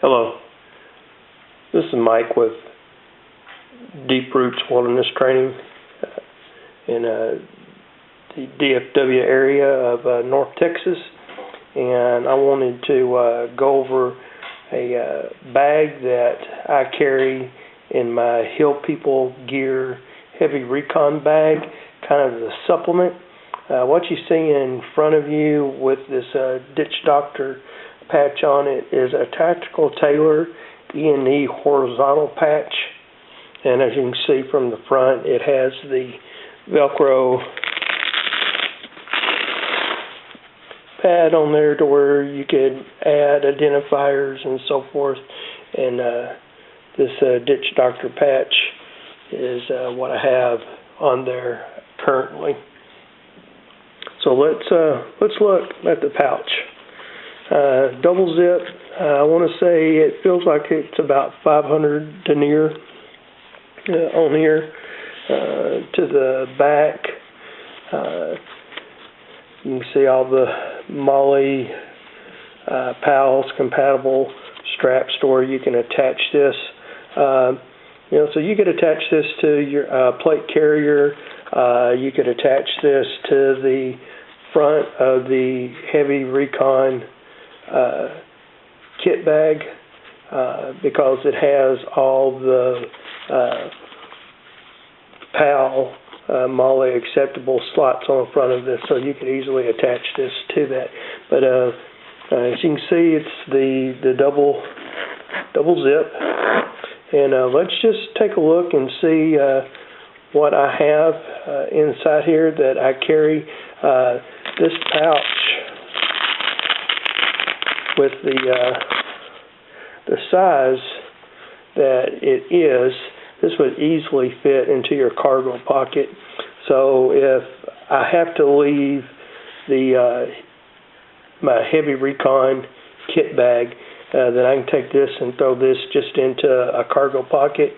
Hello, this is Mike with Deep Roots Wilderness Training in the DFW area of North Texas, and I wanted to go over a bag that I carry in my Hill People Gear Heavy Recon bag, kind of the supplement. What you see in front of you with this Ditch Doctor patch on it is a tactical Tailor E&E horizontal patch, and as you can see from the front, it has the Velcro pad on there to where you could add identifiers and so forth, and this Ditch Doctor patch is what I have on there currently. So let's look at the pouch. Double zip. I want to say it feels like it's about 500 denier on here. To the back, you can see all the Molly PALS compatible straps to where you can attach this. So you could attach this to your plate carrier. You could attach this to the front of the Heavy Recon kit bag because it has all the PAL Molly acceptable slots on the front of this, so you could easily attach this to that. But as you can see, it's the double zip, and let's just take a look and see what I have inside here that I carry. This pouch with the size that it is, this would easily fit into your cargo pocket. So if I have to leave my Heavy Recon kit bag, then I can take this and throw this just into a cargo pocket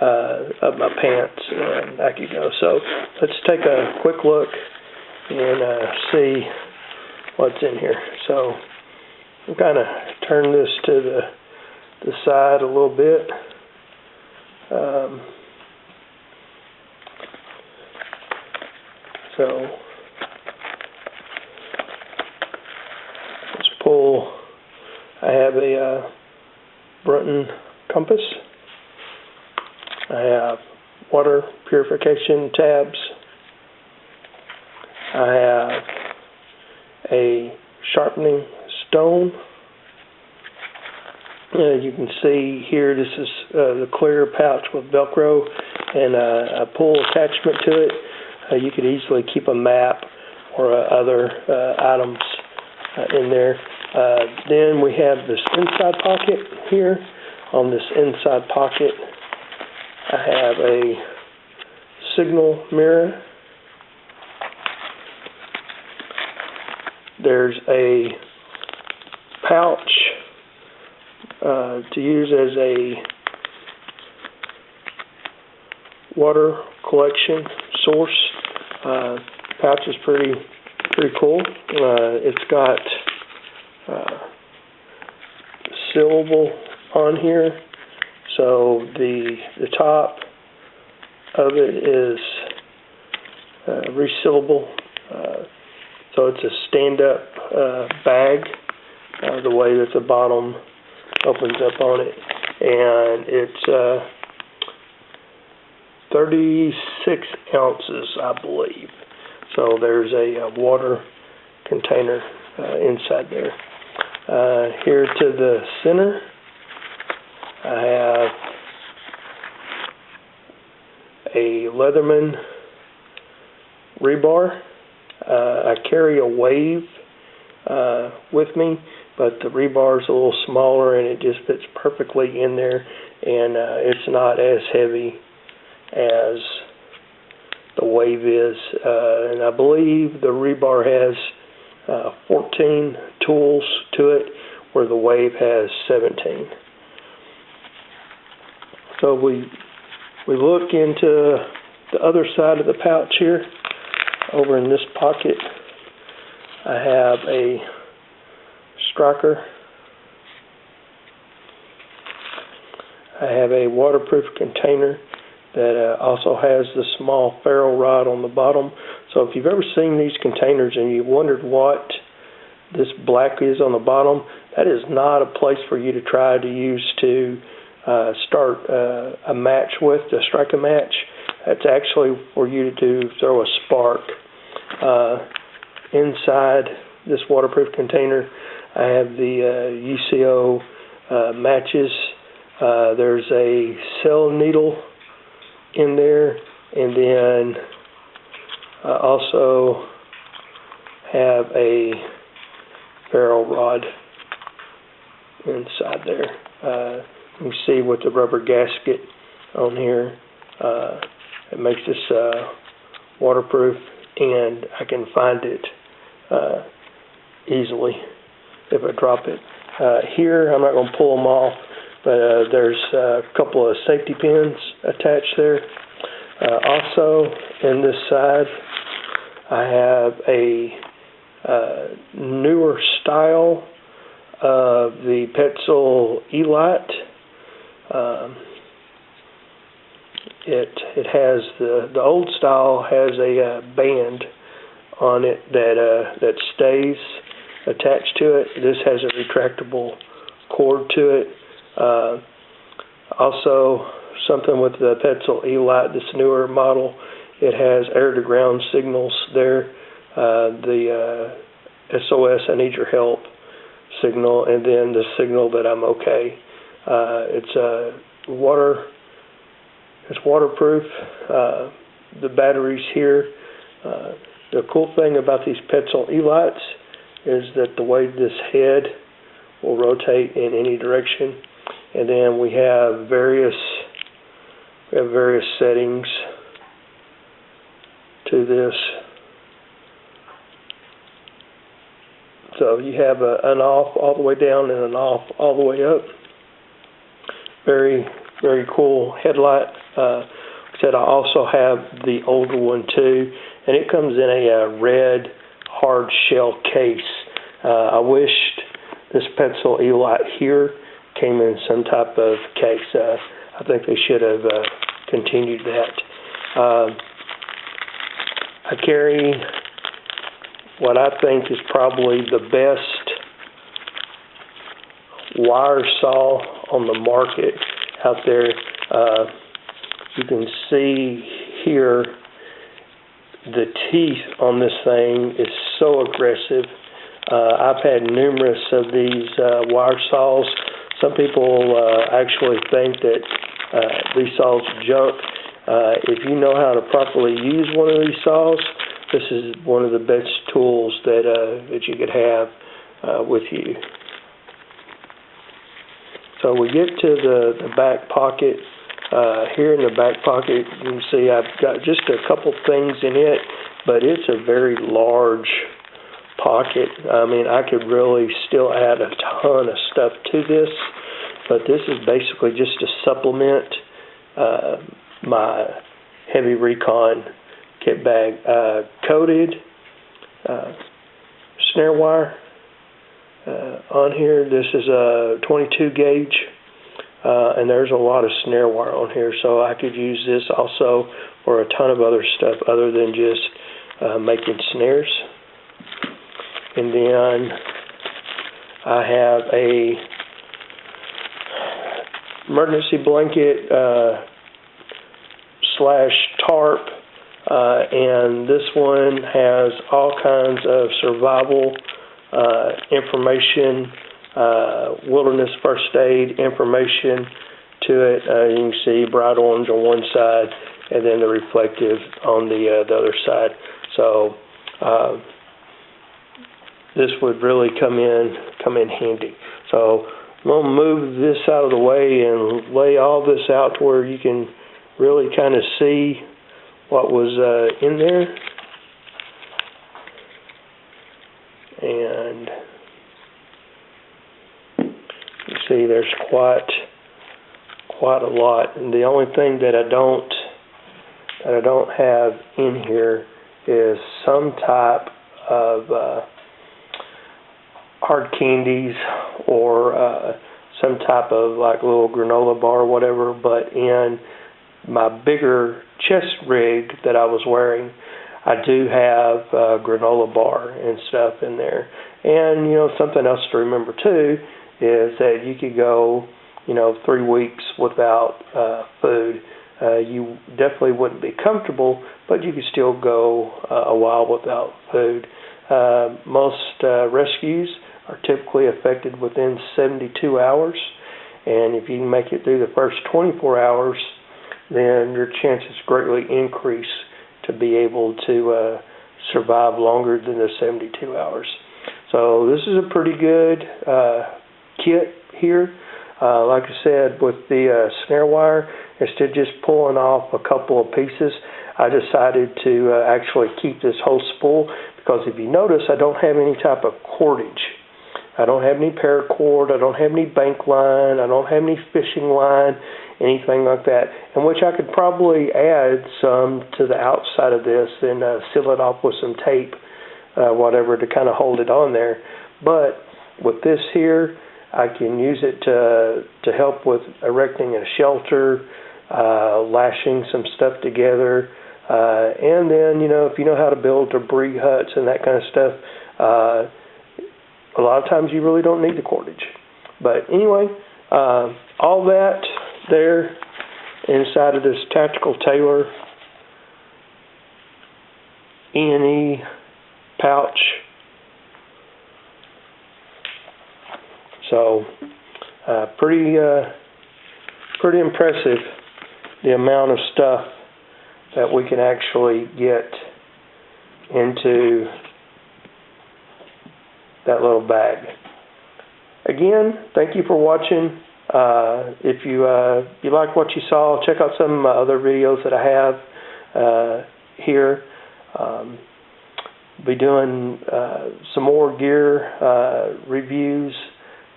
of my pants, and I could go. So let's take a quick look and see what's in here. So I'm kind of turn this to the side a little bit. So let's pull. I have a Brunton compass. I have water purification tabs. I have a sharpening stone. You can see here, this is the clear pouch with Velcro and a pull attachment to it. You could easily keep a map or other items in there. Then we have this inside pocket here. On this inside pocket, I have a signal mirror. There's a pouch to use as a water collection source. Pouch is pretty cool. It's got sealable on here, so the top of it is resealable. So it's a stand-up bag, the way that the bottom opens up on it, and it's 36 ounces, I believe. So there's a water container inside there. Here to the center, I have a Leatherman rebar. I carry a Wave with me, but the rebar is a little smaller and it just fits perfectly in there, and it's not as heavy as the Wave is. And I believe the rebar has 14 tools to it, where the Wave has 17. So we look into the other side of the pouch here. Over in this pocket, I have a striker I have a waterproof container that also has the small ferrule rod on the bottom. So if you've ever seen these containers and you wondered what this black is on the bottom, that is not a place for you to try to use to start a match with, to strike a match. That's actually for you to throw a spark. Inside this waterproof container, I have the UCO matches. There's a cell needle in there, and then I also have a ferrule rod inside there. You can see with the rubber gasket on here, it makes this waterproof, and I can find it easily if I drop it. Here, I'm not going to pull them off, but there's a couple of safety pins attached there. Also, in this side, I have a newer style of the Petzl E-Light. It has the old style has a band on it that stays attached to it. This has a retractable cord to it. Also, something with the Petzl E-Light, this newer model, it has air-to-ground signals there. The SOS, I need your help signal, and then the signal that I'm okay. It's waterproof. The batteries here. The cool thing about these Petzl E-Lights is that the way this head will rotate in any direction, and then we have various settings to this. So you have an off all the way down and an off all the way up. Very, very cool headlight. I also have the older one too, and it comes in a red hard shell case. I wished this Petzl E-Light here came in some type of case. I think they should have continued that. I carry what I think is probably the best wire saw on the market out there. You can see here the teeth on this thing is so aggressive. I've had numerous of these wire saws. Some people actually think that these saws are junk. If you know how to properly use one of these saws, this is one of the best tools that you could have with you. So we get to the back pocket. Here in the back pocket, you can see I've got just a couple things in it, but it's a very large pocket. I mean, I could really still add a ton of stuff to this, but this is basically just to supplement my heavy recon kit bag. Coated snare wire on here. This is a 22 gauge, and there's a lot of snare wire on here, so I could use this also for a ton of other stuff other than just making snares. And then I have a emergency blanket slash tarp, and this one has all kinds of survival information, wilderness first aid information to it. You can see bright orange on one side and then the reflective on the other side. So this would really come in handy. So I'm going to move this out of the way and lay all this out to where you can really kind of see what was in there. And you see there's quite a lot. And the only thing that I don't have in here is some type of hard candies or some type of like little granola bar or whatever, but in my bigger chest rig that I was wearing, I do have a granola bar and stuff in there. And, you know, something else to remember too is that you could go, you know, 3 weeks without food. You definitely wouldn't be comfortable, but you could still go a while without food. Most rescues are typically affected within 72 hours, and if you can make it through the first 24 hours, then your chances greatly increase to be able to survive longer than the 72 hours. So this is a pretty good kit here. Like I said, with the snare wire, instead of just pulling off a couple of pieces, I decided to actually keep this whole spool, because if you notice, I don't have any type of cordage. I don't have any paracord, I don't have any bank line, I don't have any fishing line, anything like that, in which I could probably add some to the outside of this and seal it off with some tape, whatever, to kind of hold it on there. But with this here, I can use it to help with erecting a shelter, lashing some stuff together, and then, you know, if you know how to build debris huts and that kind of stuff, a lot of times you really don't need the cordage. But anyway, all that there inside of this tactical Tailor E&E pouch. So pretty impressive, the amount of stuff that we can actually get into that little bag. Again, thank you for watching. If you like what you saw, check out some other videos that I have here. Be doing some more gear reviews.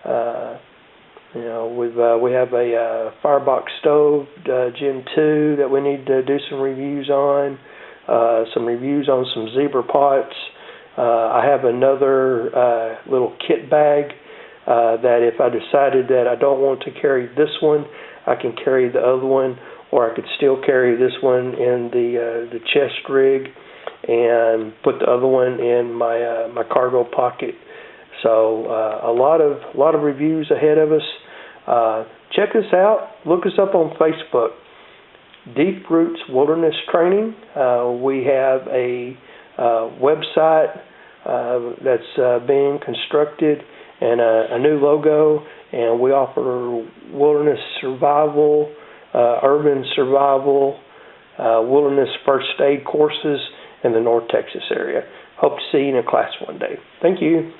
You know, we have a firebox stove Gen 2 that we need to do some reviews on. Some reviews on some zebra pots. I have another little kit bag that if I decided that I don't want to carry this one, I can carry the other one, or I could still carry this one in the chest rig and put the other one in my my cargo pocket. So a lot of reviews ahead of us. Check us out. Look us up on Facebook. Deep Roots Wilderness Training. We have a website that's being constructed, and a new logo, and we offer wilderness survival, urban survival, wilderness first aid courses in the North Texas area. Hope to see you in a class one day. Thank you.